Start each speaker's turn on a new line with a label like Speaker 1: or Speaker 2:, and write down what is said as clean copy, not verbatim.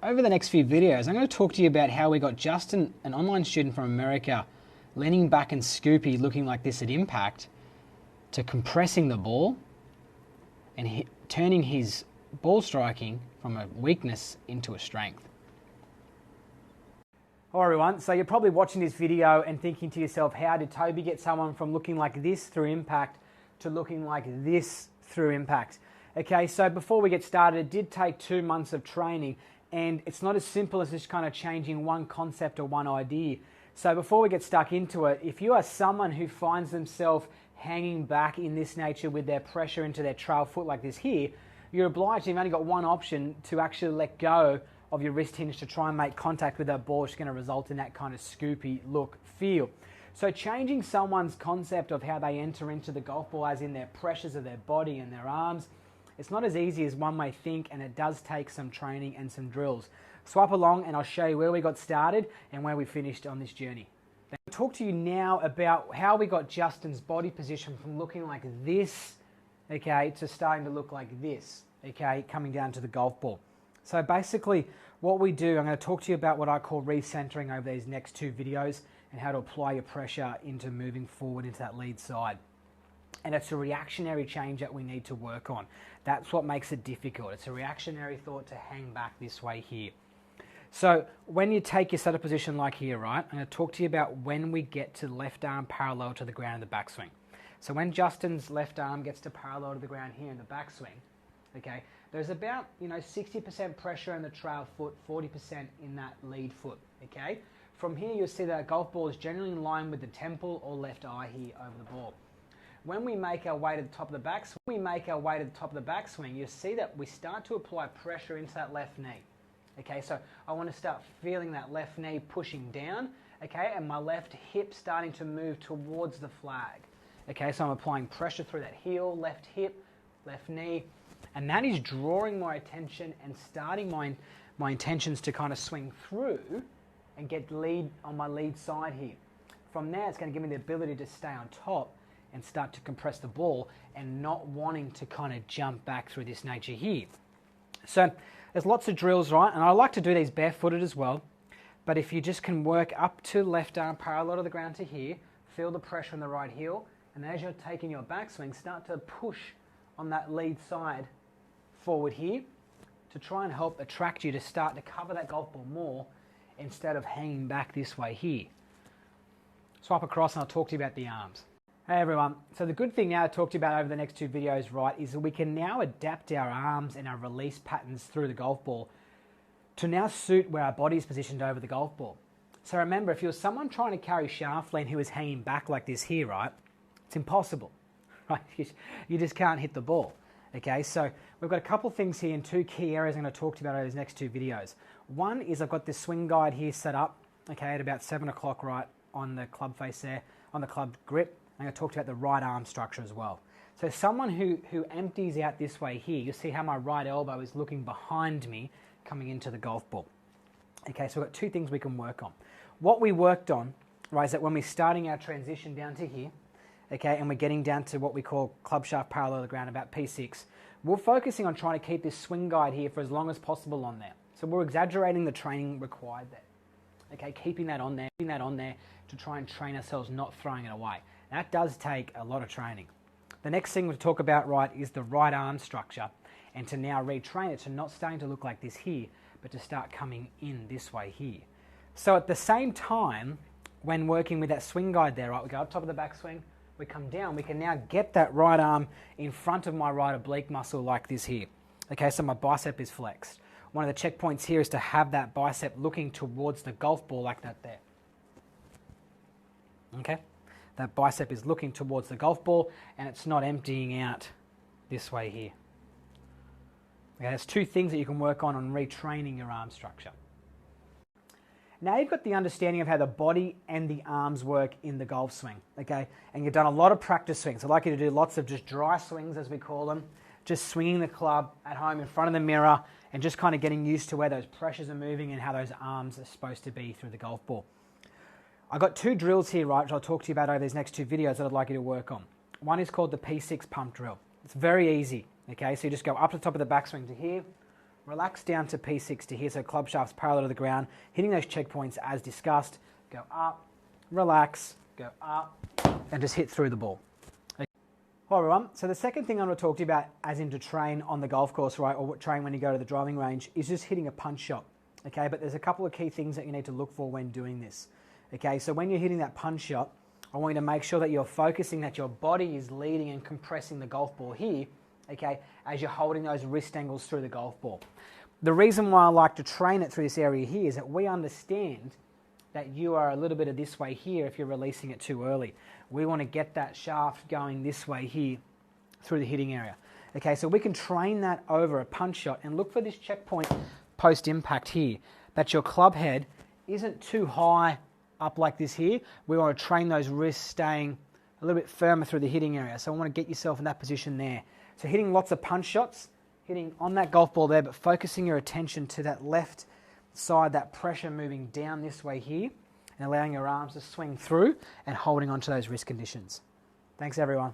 Speaker 1: Over the next few videos, I'm going to talk to you about how we got Justin, an online student from America, leaning back and scoopy looking like this at impact, to compressing the ball and turning his ball striking from a weakness into a strength. Hi everyone, so you're probably watching this video and thinking to yourself, how did Toby get someone from looking like this through impact to looking like this through impact? Okay, so before we get started, it did take 2 months of training, and it's not as simple as just kind of changing one concept or one idea. So before we get stuck into it, if you are someone who finds themselves hanging back in this nature with their pressure into their trail foot like this here, you're obliged, you've only got one option, to actually let go of your wrist hinge to try and make contact with that ball, which is going to result in that kind of scoopy look, feel. So changing someone's concept of how they enter into the golf ball, as in their pressures of their body and their arms, it's not as easy as one may think, and it does take some training and some drills. Swipe along and I'll show you where we got started and where we finished on this journey. I'll talk to you now about how we got Justin's body position from looking like this, okay, to starting to look like this, okay, coming down to the golf ball. So basically what we do, I'm going to talk to you about what I call recentering over these next 2 videos and how to apply your pressure into moving forward into that lead side. And it's a reactionary change that we need to work on. That's what makes it difficult. It's a reactionary thought to hang back this way here. So when you take your setup position like here, right, I'm going to talk to you about when we get to left arm parallel to the ground in the backswing. So when Justin's left arm gets to parallel to the ground here in the backswing, okay, there's about 60% pressure in the trail foot, 40% in that lead foot, okay? From here you'll see that golf ball is generally in line with the temple or left eye here over the ball. When we make our way to the top of the backswing, you'll see that we start to apply pressure into that left knee. Okay, so I want to start feeling that left knee pushing down, okay, and my left hip starting to move towards the flag. Okay, so I'm applying pressure through that heel, left hip, left knee, and that is drawing my attention and starting my intentions to kind of swing through and get lead on my lead side here. From there, it's going to give me the ability to stay on top and start to compress the ball and not wanting to kind of jump back through this nature here. So there's lots of drills, right? And I like to do these barefooted as well. But if you just can work up to left arm parallel to the ground to here, feel the pressure on the right heel, and as you're taking your backswing, start to push on that lead side forward here to try and help attract you to start to cover that golf ball more instead of hanging back this way here. Swipe across and I'll talk to you about the arms. Hey everyone, so the good thing now to talk to you about over the next 2 videos, right, is that we can now adapt our arms and our release patterns through the golf ball to now suit where our body is positioned over the golf ball. So remember, if you're someone trying to carry shaft lean who is hanging back like this here, right, it's impossible, right? You just can't hit the ball. Okay, so we've got a couple of things here in 2 key areas I'm going to talk to you about over these next 2 videos. One is I've got this swing guide here set up, okay, at about 7 o'clock right on the club face there, on the club grip. I'm going to talk to you about the right arm structure as well. So someone who empties out this way here, you'll see how my right elbow is looking behind me coming into the golf ball. Okay, so we've got 2 things we can work on. What we worked on, right, is that when we're starting our transition down to here, okay, and we're getting down to what we call club shaft parallel to the ground, about P6, we're focusing on trying to keep this swing guide here for as long as possible on there. So we're exaggerating the training required there. Okay, keeping that on there to try and train ourselves not throwing it away. That does take a lot of training. The next thing we'll talk about, right, is the right arm structure, and to now retrain it to not starting to look like this here, but to start coming in this way here. So at the same time, when working with that swing guide there, right, we go up top of the backswing, we come down, we can now get that right arm in front of my right oblique muscle like this here. Okay, so my bicep is flexed. One of the checkpoints here is to have that bicep looking towards the golf ball like that there. Okay, that bicep is looking towards the golf ball and it's not emptying out this way here. Okay, there's 2 things that you can work on retraining your arm structure. Now you've got the understanding of how the body and the arms work in the golf swing, okay? And you've done a lot of practice swings. I'd like you to do lots of just dry swings, as we call them, just swinging the club at home in front of the mirror and just kind of getting used to where those pressures are moving and how those arms are supposed to be through the golf ball. I've got 2 drills here, right, which I'll talk to you about over these next 2 videos that I'd like you to work on. One is called the P6 pump drill. It's very easy, okay? So you just go up to the top of the backswing to here, Relax down to P60 here, so club shafts parallel to the ground, hitting those checkpoints as discussed. Go up, relax, go up, and just hit through the ball. Okay. All right, everyone. So the second thing I'm going to talk to you about, as in to train on the golf course, right, or train when you go to the driving range, is just hitting a punch shot. Okay, but there's a couple of key things that you need to look for when doing this. Okay, so when you're hitting that punch shot, I want you to make sure that you're focusing, that your body is leading and compressing the golf ball here, okay, as you're holding those wrist angles through the golf ball. The reason why I like to train it through this area here is that we understand that you are a little bit of this way here if you're releasing it too early. We want to get that shaft going this way here through the hitting area. Okay, so we can train that over a punch shot and look for this checkpoint post-impact here, that your club head isn't too high up like this here. We want to train those wrists staying a little bit firmer through the hitting area. So I want to get yourself in that position there. So hitting lots of punch shots, hitting on that golf ball there, but focusing your attention to that left side, that pressure moving down this way here, and allowing your arms to swing through and holding onto those wrist conditions. Thanks, everyone.